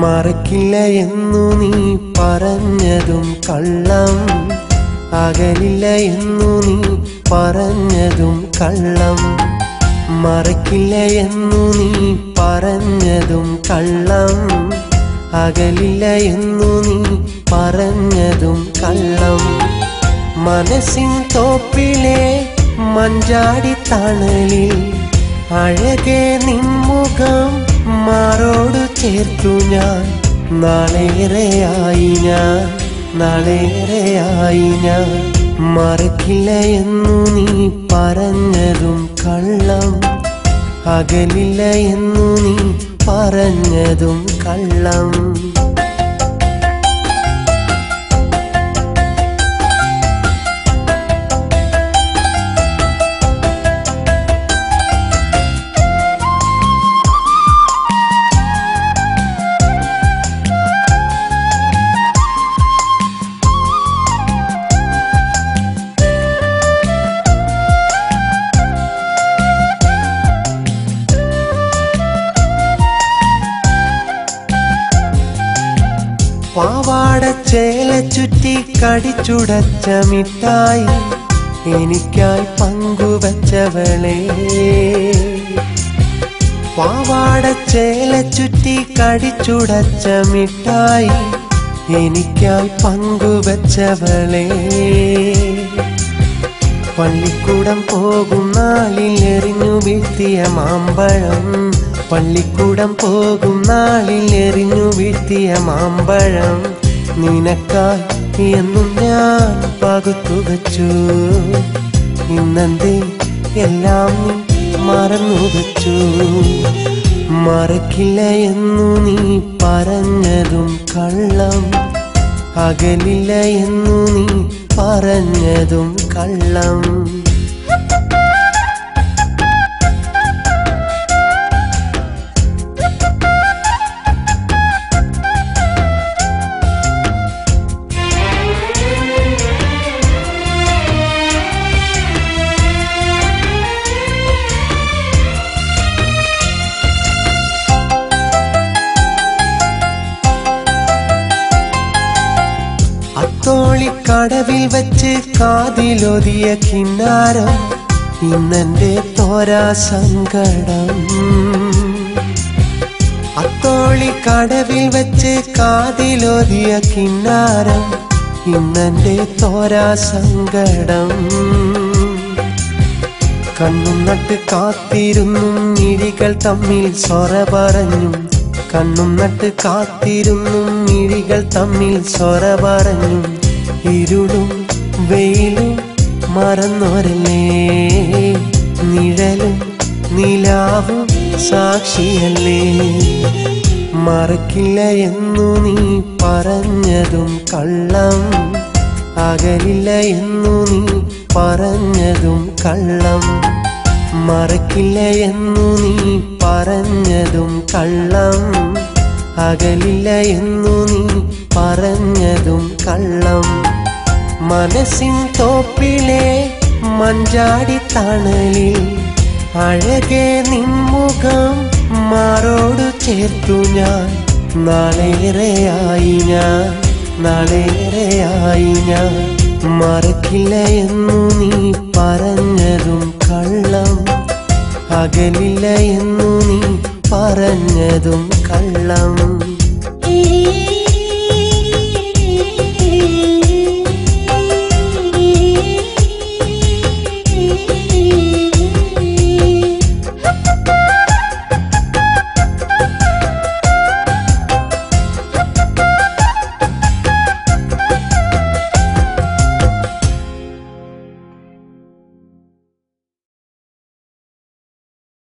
മറക്കില്ല എന്നു നീ പറഞ്ഞതും കള്ളം, അകലില്ല എന്നു നീ പറഞ്ഞതും കള്ളം. മറക്കില്ല എന്നു നീ പറഞ്ഞതും കള്ളം, അകലില്ല എന്നു നീ പറഞ്ഞതും കള്ളം. മനസ്സിൻ തോപ്പിലെ മഞ്ചാടി തണലിൽ അഴകെ നിൻമുഖം മാറോടു ചേർത്തു ഞാൻ. നാളേറെയായി ഞാൻ മറക്കില്ല എന്നു നീ പറഞ്ഞതും കള്ളം, അകലില്ല എന്നു നീ പറഞ്ഞതും കള്ളം. പാവാടച്ചേല ചുറ്റി കടിച്ചുടച്ച മിഠായി എനിക്കായി പങ്കുവച്ചവളെ. പാവാടച്ചേല ചുറ്റി കടിച്ചുടച്ച മിഠായി എനിക്കായി പങ്കുവച്ചവളെ. പള്ളിക്കൂടം പോകും നാളിൽ എറിഞ്ഞു വീഴ്ത്തിയ മാമ്പഴം, പള്ളിക്കൂടം പോകും നാളിൽ എറിഞ്ഞു വീഴ്ത്തിയ മാമ്പഴം നിനക്കായി എന്നും ഞാൻ പകുത്തു വച്ചു. ഇന്നെന്തേ എല്ലാം നീ മറന്നു വച്ചു. മറക്കില്ല എന്നു നീ പറഞ്ഞതും കള്ളം, അകലില്ല എന്നു നീ പറഞ്ഞതും കള്ളം. അത്തോളിക്കടവിൽ വെച്ച് കാതിലൊതിയ കിന്നാരം ഇന്നെന്റെ തോരാ സങ്കടം. അത്തോളിക്കടവിൽ വെച്ച് കാതിലൊതിയ കിന്നാരം ഇന്നെന്റെ തോരാ സങ്കടം. കണ്ണും നട്ട് കാത്തിരുന്നു മിഴികൾ തമ്മിൽ സൊറ പറഞ്ഞു. കണ്ണും നട്ട് കാത്തിരുന്നു മിഴികൾ തമ്മിൽ സൊറ പറഞ്ഞു. ഇരുളും വെയിലും മറന്നോരല്ലേ, നിഴലും നിലാവും സാക്ഷിയല്ലേ. മറക്കില്ല എന്നു നീ പറഞ്ഞതും കള്ളം, അകലില്ല എന്നു നീ പറഞ്ഞതും കള്ളം. മറക്കില്ല എന്നു നീ പറഞ്ഞതും കള്ളം, അകലില്ല എന്നു നീ പറഞ്ഞതും കള്ളം. മനസ്സിൻ തോപ്പിലെ മഞ്ചാടി തണലിൽ അഴകെ നിൻമുഖം മാറോടു ചേർത്തു ഞാൻ. നാളേറെയായി ഞാൻ മറക്കില്ല എന്നു നീ പറഞ്ഞതും കള്ളം, അകലില്ല എന്നു നീ പറഞ്ഞതും കള്ളം.